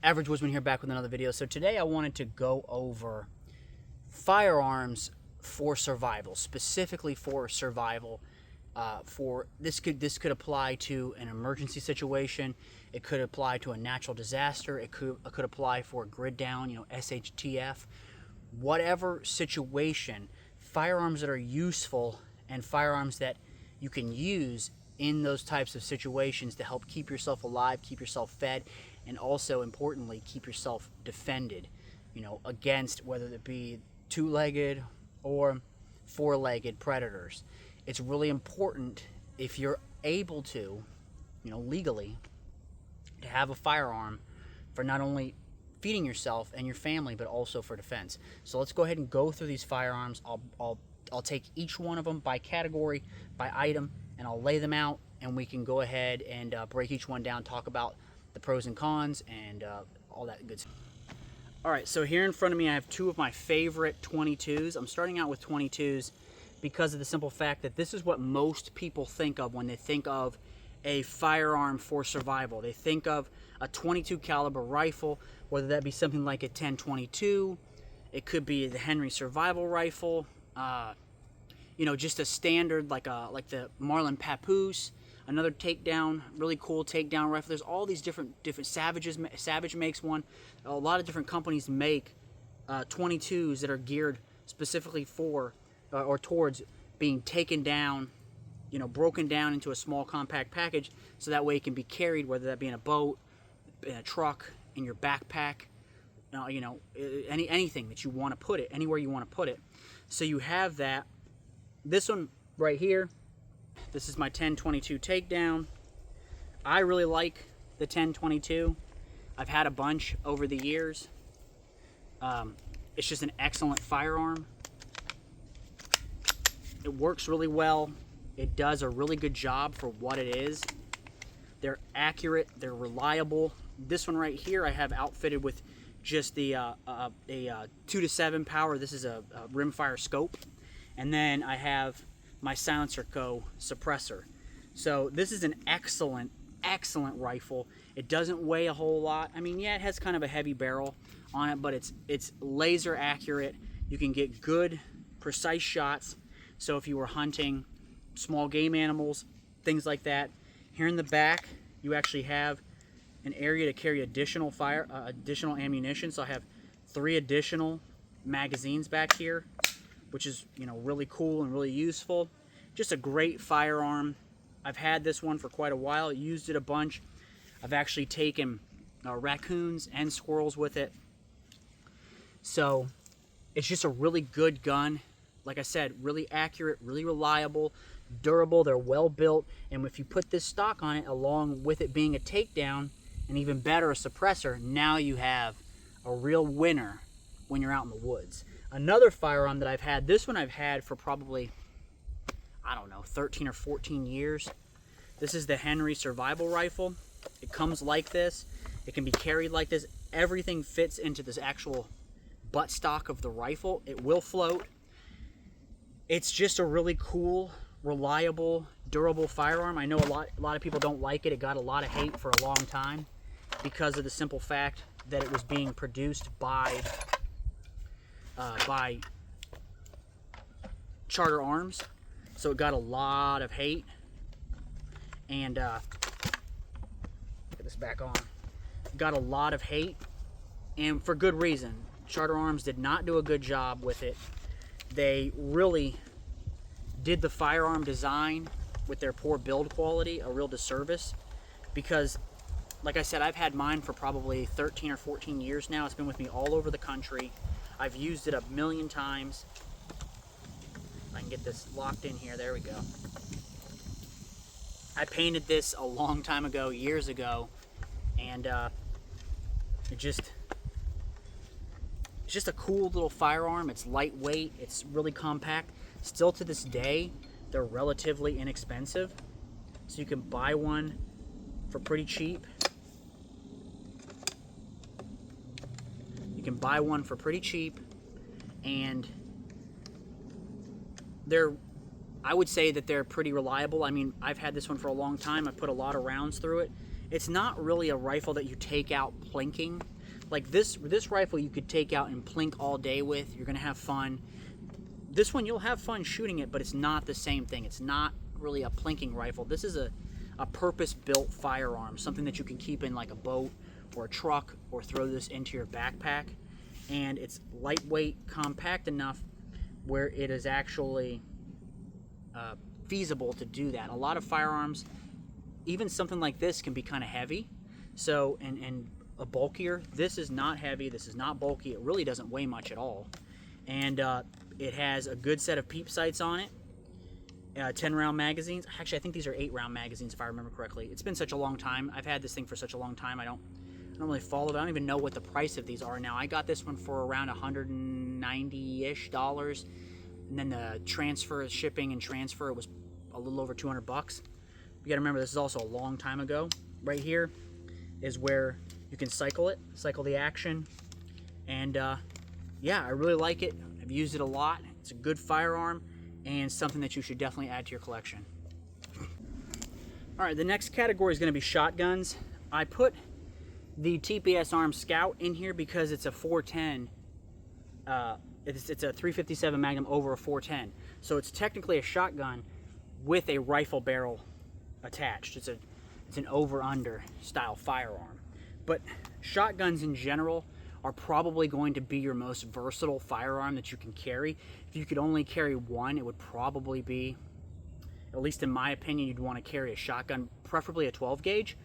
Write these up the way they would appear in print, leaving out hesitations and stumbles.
Average Woodsman here, back with another video. So today I wanted to go over firearms for survival, specifically for survival. This could apply to an emergency situation. It could apply to a natural disaster. It could apply for a grid down, SHTF. Whatever situation, firearms that are useful and firearms that you can use in those types of situations to help keep yourself alive, keep yourself fed, and also importantly keep yourself defended, against whether it be two-legged or four-legged predators. It's really important, if you're able to, legally, to have a firearm for not only feeding yourself and your family, but also for defense. So let's go ahead and go through these firearms. I'll take each one of them by category, by item, and I'll lay them out, and we can go ahead and break each one down, talk about the pros and cons, and all that good stuff. All right, so here in front of me I have two of my favorite 22s. I'm starting out with 22s because of the simple fact that this is what most people think of when they think of a firearm for survival. They think of a 22 caliber rifle, whether that be something like a 10-22, it could be the Henry survival rifle, just a standard like the Marlin Papoose, another Takedown, really cool Takedown rifle. There's all these different Savage makes one. A lot of different companies make 22s that are geared specifically for or towards being taken down, broken down into a small compact package, so that way it can be carried, whether that be in a boat, in a truck, in your backpack, anything that you want to put it, anywhere you want to put it. So you have that. This one right here, this is my 10-22 Takedown. I really like the 10-22. I've had a bunch over the years. It's just an excellent firearm. It works really well. It does a really good job for what it is. They're accurate, they're reliable. This one right here I have outfitted with just the 2-7 power. This is a rimfire scope. And then I have my Silencer Co. suppressor. So this is an excellent rifle. It doesn't weigh a whole lot. I mean, yeah, it has kind of a heavy barrel on it, but it's laser accurate. You can get good, precise shots. So if you were hunting small game animals, things like that. Here in the back, you actually have an area to carry additional ammunition. So I have 3 additional magazines back here, which is really cool and really useful. Just a great firearm. I've had this one for quite a while, used it a bunch. I've actually taken raccoons and squirrels with it. So it's just a really good gun. Like I said, really accurate, really reliable, durable. They're well built, and if you put this stock on it along with it being a Takedown, and even better, a suppressor, now you have a real winner when you're out in the woods. Another firearm that I've had, this one I've had for probably, 13 or 14 years. This is the Henry survival rifle. It comes like this. It can be carried like this. Everything fits into this actual buttstock of the rifle. It will float. It's just a really cool, reliable, durable firearm. I know a lot of people don't like it. It got a lot of hate for a long time because of the simple fact that it was being produced by Charter Arms. So it got a lot of hate. And get this back on. Got a lot of hate, and for good reason. Charter Arms did not do a good job with it. They really did the firearm design with their poor build quality a real disservice, because like I said, I've had mine for probably 13 or 14 years now. It's been with me all over the country. I've used it a million times. If I can get this locked in here, there we go. I painted this a long time ago, years ago, and it's just a cool little firearm. It's lightweight, it's really compact. Still to this day, they're relatively inexpensive. So you can buy one for pretty cheap. And I would say that they're pretty reliable. I mean, I've had this one for a long time. I've put a lot of rounds through it. It's not really a rifle that you take out plinking. like this rifle you could take out and plink all day with. You're gonna have fun. This one you'll have fun shooting it, but it's not the same thing. It's not really a plinking rifle. This is a purpose-built firearm, something that you can keep in like a boat or a truck, or throw this into your backpack. And it's lightweight, compact enough where it is actually feasible to do that. A lot of firearms, even something like this, can be kind of heavy, so and a bulkier. This is not heavy, this is not bulky, it really doesn't weigh much at all, and it has a good set of peep sights on it, 10-round magazines. Actually, I think these are 8-round magazines if I remember correctly. It's been such a long time. I've had this thing for such a long time. I don't really follow it. I don't even know what the price of these are now. I got this one for around $190-ish, and then the transfer, shipping and transfer, it was a little over 200 bucks. You gotta remember, this is also a long time ago. Right here is where you can cycle the action, and yeah, I really like it. I've used it a lot. It's a good firearm and something that you should definitely add to your collection. All right, the next category is going to be shotguns. I put the TPS Arms Scout in here because it's a 410. It's a 357 Magnum over a 410, so it's technically a shotgun with a rifle barrel attached. It's an over-under style firearm. But shotguns in general are probably going to be your most versatile firearm that you can carry. If you could only carry one, it would probably be, at least in my opinion, you'd want to carry a shotgun, preferably a 12 gauge.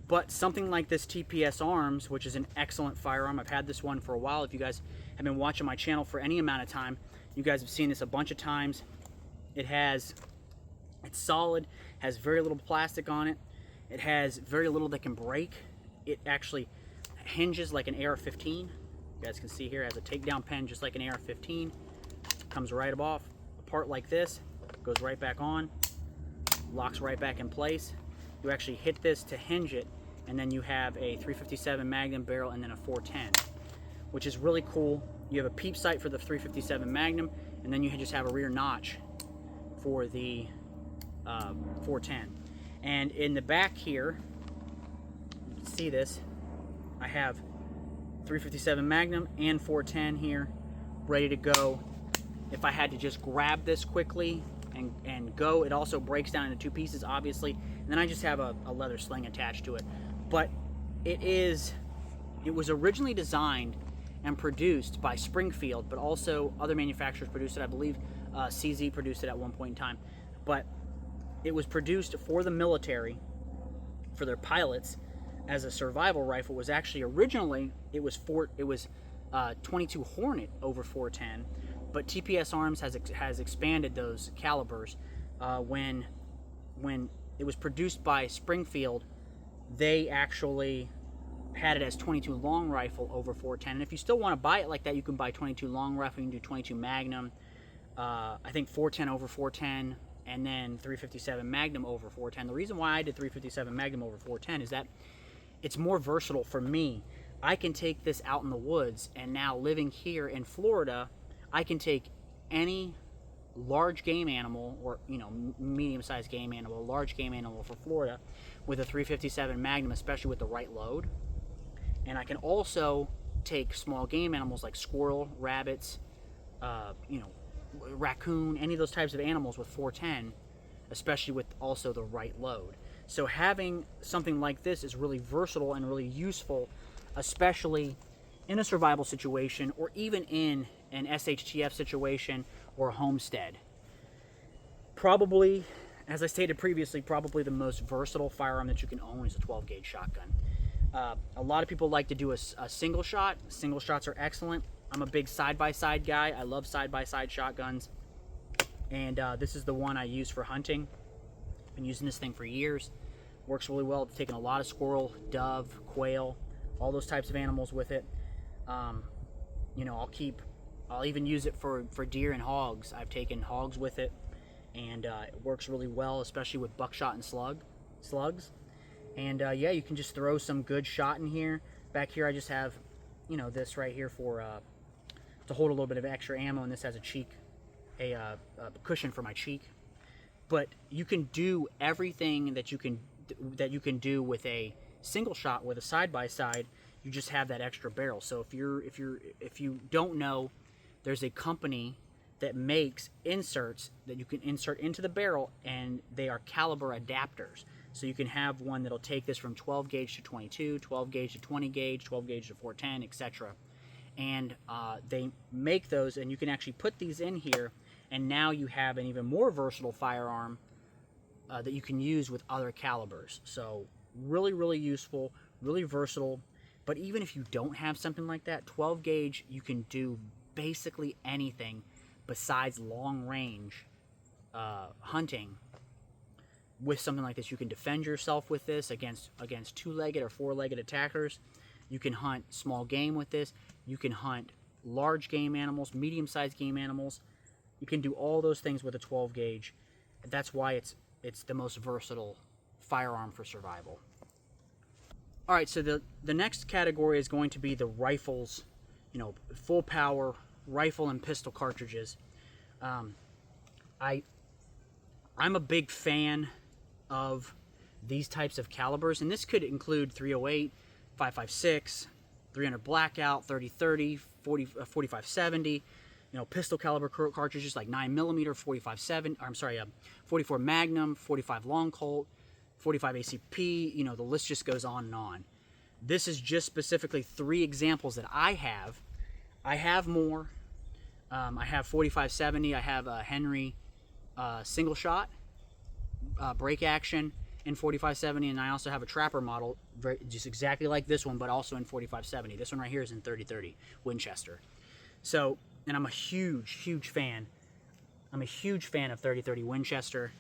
But something like this TPS Arms, which is an excellent firearm, I've had this one for a while. If you guys have been watching my channel for any amount of time, you guys have seen this a bunch of times. It's solid, has very little plastic on it. It has very little that can break. It actually hinges like an AR-15. You guys can see here, it has a takedown pen just like an AR-15. Comes right apart like this, goes right back on, locks right back in place. You actually hit this to hinge it, and then you have a 357 Magnum barrel and then a 410, which is really cool. You have a peep sight for the 357 Magnum, and then you just have a rear notch for the 410. And in the back here, you can see this, I have 357 Magnum and 410 here, ready to go. If I had to just grab this quickly and go, it also breaks down into two pieces, obviously, and then I just have a leather sling attached to it. But it was originally designed and produced by Springfield, but also other manufacturers produced it. I believe CZ produced it at one point in time, but it was produced for the military, for their pilots, as a survival rifle. Was actually originally it was 22 Hornet over 410, but TPS Arms has expanded those calibers. When it was produced by Springfield, they actually had it as 22 long rifle over 410. And if you still want to buy it like that, you can buy 22 long rifle. You can do 22 Magnum. I think 410 over 410, and then 357 Magnum over 410. The reason why I did 357 Magnum over 410 is that it's more versatile for me. I can take this out in the woods, and now living here in Florida, I can take any large game animal, or medium-sized game animal, large game animal for Florida, with a 357 Magnum, especially with the right load. And I can also take small game animals like squirrel, rabbits, raccoon, any of those types of animals with 410, especially with also the right load. So having something like this is really versatile and really useful, especially in a survival situation, or even in an SHTF situation or a homestead. Probably, as I stated previously, probably the most versatile firearm that you can own is a 12 gauge shotgun. A lot of people like to do a single shot. Single shots are excellent. I'm a big side-by-side guy. I love side-by-side shotguns. And this is the one I use for hunting. Been using this thing for years. Works really well. I've taken a lot of squirrel, dove, quail, all those types of animals with it. I'll even use it for deer and hogs. I've taken hogs with it, and it works really well, especially with buckshot and slugs. And yeah, you can just throw some good shot in here. Back here I just have, this right here for to hold a little bit of extra ammo, and this has a cushion for my cheek. But you can do everything that you can do with a single shot with a side-by-side. you just have that extra barrel. So if you don't know, there's a company that makes inserts that you can insert into the barrel, and they are caliber adapters. So you can have one that'll take this from 12 gauge to 22, 12 gauge to 20 gauge, 12 gauge to 410, etc. And they make those, and you can actually put these in here, and now you have an even more versatile firearm that you can use with other calibers. So really, really useful, really versatile. But even if you don't have something like that, 12 gauge, you can do basically anything besides long range hunting with something like this. You can defend yourself with this against two-legged or four-legged attackers. You can hunt small game with this. You can hunt large game animals, medium-sized game animals. You can do all those things with a 12 gauge. That's why it's the most versatile firearm for survival. All right, so the next category is going to be the rifles, full power rifle and pistol cartridges. I'm a big fan of these types of calibers, and this could include 308, 5.56, 300 blackout, 30-30, 45-70. Pistol caliber cartridges like 9mm, 44 Magnum, 45 Long Colt, 45 ACP. The list just goes on and on. This is just specifically 3 examples that I have. I have more. I have 45-70. I have a Henry single shot break action in 45-70, and I also have a Trapper model, just exactly like this one, but also in 45-70. This one right here is in 30-30 Winchester. So, and I'm a huge fan. I'm a huge fan of 30-30 Winchester.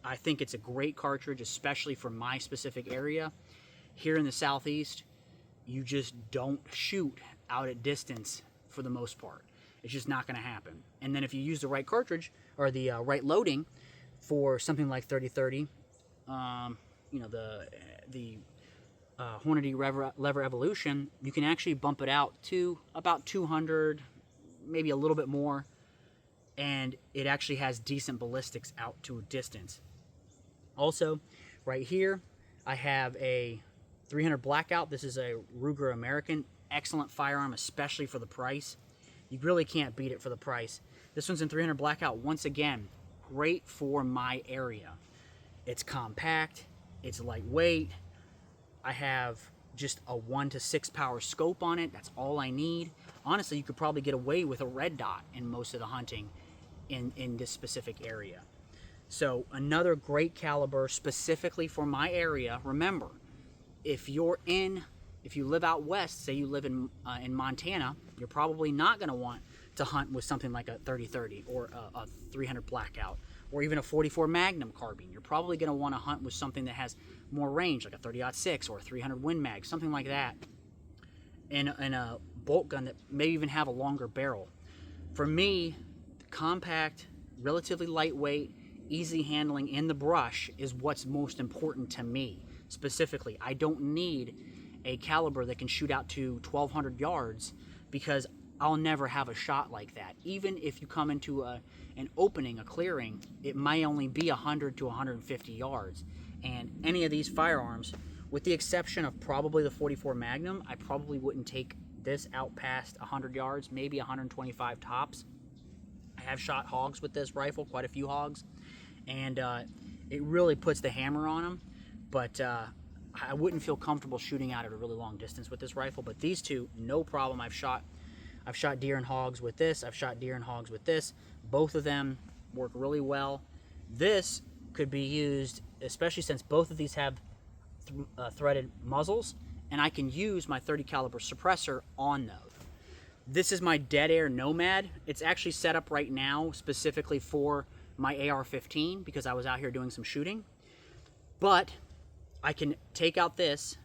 I think it's a great cartridge, especially for my specific area. Here in the Southeast, you just don't shoot out at distance for the most part. It's just not going to happen. And then if you use the right cartridge or the right loading for something like 30-30, the Hornady Lever Evolution, you can actually bump it out to about 200, maybe a little bit more, and it actually has decent ballistics out to a distance. Also, right here, I have a 300 Blackout. This is a Ruger American. Excellent firearm, especially for the price. You really can't beat it for the price. This one's in 300 Blackout. Once again, great for my area. It's compact. It's lightweight. I have just a 1 to 6 power scope on it. That's all I need. Honestly, you could probably get away with a red dot in most of the hunting in this specific area. So another great caliber specifically for my area. Remember, if you live out west, say you live in Montana, you're probably not going to want to hunt with something like a 30-30 or a 300 Blackout or even a 44 Magnum carbine. You're probably going to want to hunt with something that has more range, like a 30-06 or a 300 Win Mag, something like that, and a bolt gun that may even have a longer barrel. For me, compact, relatively lightweight, easy handling in the brush is what's most important to me. Specifically, I don't need a caliber that can shoot out to 1,200 yards because I'll never have a shot like that. Even if you come into an opening, a clearing, it may only be 100 to 150 yards. And any of these firearms, with the exception of probably the 44 Magnum, I probably wouldn't take this out past 100 yards, maybe 125 tops. I have shot hogs with this rifle, quite a few hogs, and it really puts the hammer on them. But I wouldn't feel comfortable shooting out at a really long distance with this rifle. But these two, no problem. I've shot deer and hogs with this. I've shot deer and hogs with this. Both of them work really well. This could be used, especially since both of these have threaded muzzles, and I can use my 30 caliber suppressor on those. This is my Dead Air Nomad. It's actually set up right now specifically for my AR-15 because I was out here doing some shooting. But I can take off this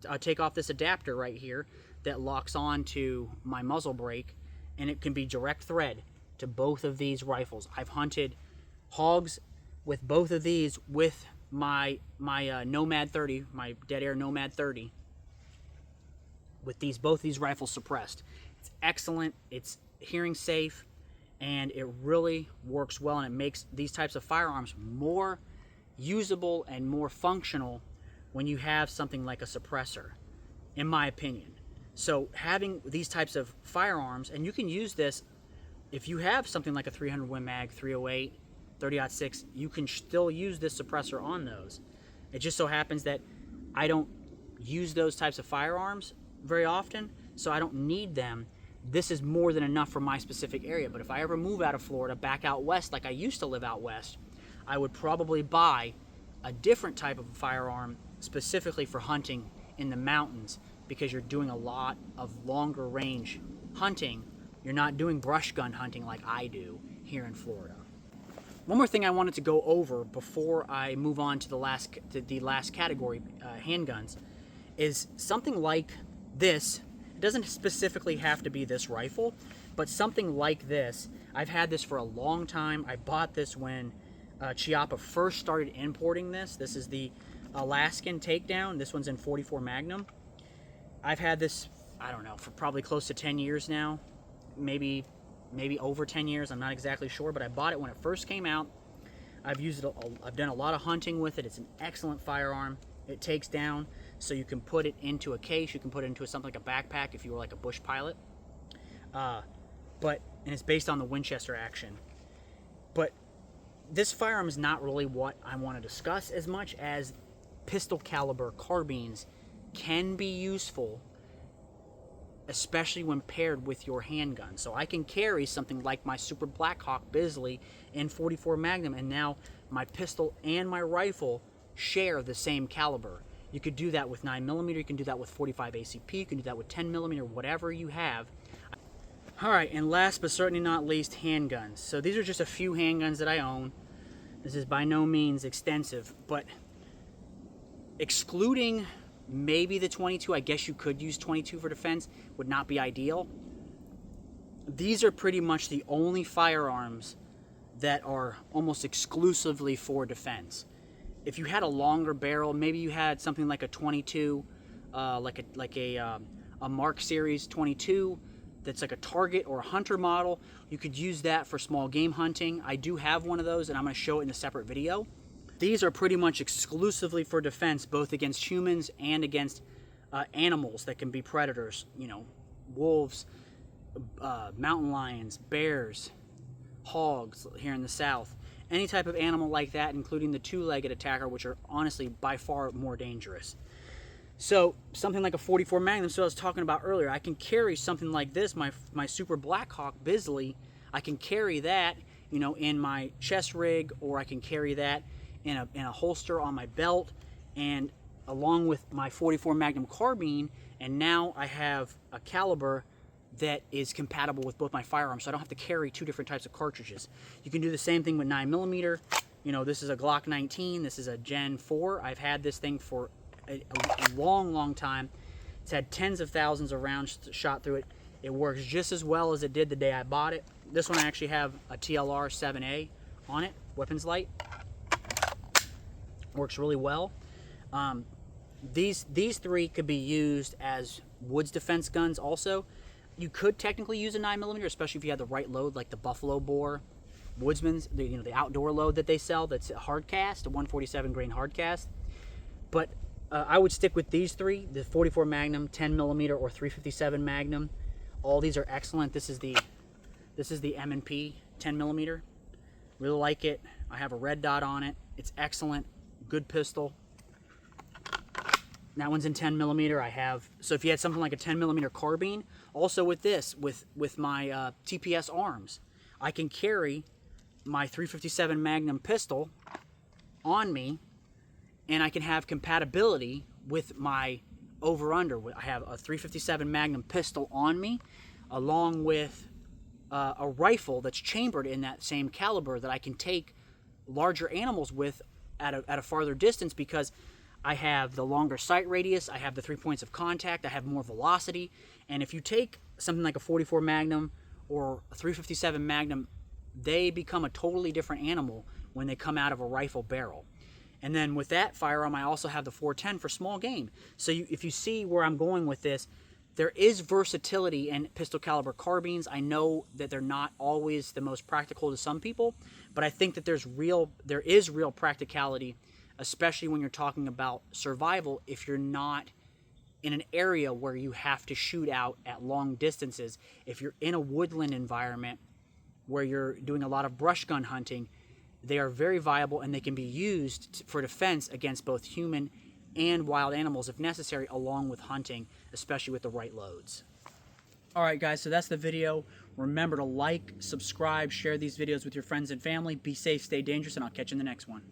adapter right here that locks on to my muzzle brake, and it can be direct thread to both of these rifles. I've hunted hogs with both of these with my Nomad 30, my Dead Air Nomad 30, with both these rifles suppressed. It's excellent, it's hearing safe, and it really works well, and it makes these types of firearms more usable and more functional when you have something like a suppressor in my opinion. So having these types of firearms, and you can use this if you have something like a 300 Win Mag, 308, 30-06, you can still use this suppressor on those. It just so happens that I don't use those types of firearms very often, so I don't need them. This is more than enough for my specific area. But if I ever move out of Florida, back out west like I used to live out west, I would probably buy a different type of firearm specifically for hunting in the mountains, because you're doing a lot of longer range hunting. You're not doing brush gun hunting like I do here in Florida. One more thing I wanted to go over before I move on to the last category, handguns, is something like this. It doesn't specifically have to be this rifle, but something like this. I've had this for a long time. I bought this when Chiappa first started importing this. This is the Alaskan Takedown. This one's in 44 Magnum. I've had this, I don't know, for probably close to 10 years now. Maybe over 10 years, I'm not exactly sure, but I bought it when it first came out. I've used it, I've done a lot of hunting with it. It's an excellent firearm. It takes down, so you can put it into a case, you can put it into something like a backpack if you were like a bush pilot. And it's based on the Winchester action. But this firearm is not really what I want to discuss as much as pistol caliber carbines can be useful, especially when paired with your handgun. So I can carry something like my Super Blackhawk Bisley in 44 Magnum, and now my pistol and my rifle share the same caliber. You could do that with 9mm, you can do that with 45 ACP, you can do that with 10mm, whatever you have. Alright, and last but certainly not least, handguns. So these are just a few handguns that I own. This is by no means extensive, but excluding maybe the 22, I guess you could use 22 for defense, would not be ideal. These are pretty much the only firearms that are almost exclusively for defense. If you had a longer barrel, maybe you had something like a 22, like a Mark Series 22, that's like a target or a hunter model, you could use that for small game hunting. I do have one of those, and I'm going to show it in a separate video. These are pretty much exclusively for defense, both against humans and against animals that can be predators. You know, wolves, mountain lions, bears, hogs here in the south. Any type of animal like that, including the two-legged attacker, which are honestly by far more dangerous. So something like a 44 Magnum, so I was talking about earlier, I can carry something like this, my Super Blackhawk Bisley. I can carry that, you know, in my chest rig, or I can carry that in a holster on my belt, and along with my 44 Magnum carbine, and now I have a caliber that is compatible with both my firearms, so I don't have to carry two different types of cartridges. You can do the same thing with 9mm. You know, this is a Glock 19, this is a Gen 4. I've had this thing for a long time. It's had tens of thousands of rounds shot through it. It works just as well as it did the day I bought it. This one I actually have a TLR 7A on it, weapons light. Works really well. These three could be used as woods defense guns also. You could technically use a 9mm, especially if you had the right load, like the Buffalo Bore Woodsman's, the outdoor load that they sell that's a hard cast, a 147 grain hard cast. But I would stick with these three: the 44 Magnum, 10mm, or 357 Magnum. All these are excellent. This is the M&P 10mm. Really like it. I have a red dot on it. It's excellent. Good pistol. That one's in 10mm. I have, so if you had something like a 10mm carbine, also with this, with my TPS arms, I can carry my 357 Magnum pistol on me, and I can have compatibility with my over-under. I have a 357 Magnum pistol on me, along with a rifle that's chambered in that same caliber that I can take larger animals with at a farther distance, because I have the longer sight radius, I have the 3 points of contact, I have more velocity. And if you take something like a 44 Magnum or a 357 Magnum, they become a totally different animal when they come out of a rifle barrel. And then with that firearm, I also have the 410 for small game. So if you see where I'm going with this, there is versatility in pistol caliber carbines. I know that they're not always the most practical to some people, but I think that there is real practicality, especially when you're talking about survival, if you're not in an area where you have to shoot out at long distances. If you're in a woodland environment where you're doing a lot of brush gun hunting, they are very viable, and they can be used for defense against both human and wild animals if necessary, along with hunting, especially with the right loads. Alright guys, so that's the video. Remember to like, subscribe, share these videos with your friends and family. Be safe, stay dangerous, and I'll catch you in the next one.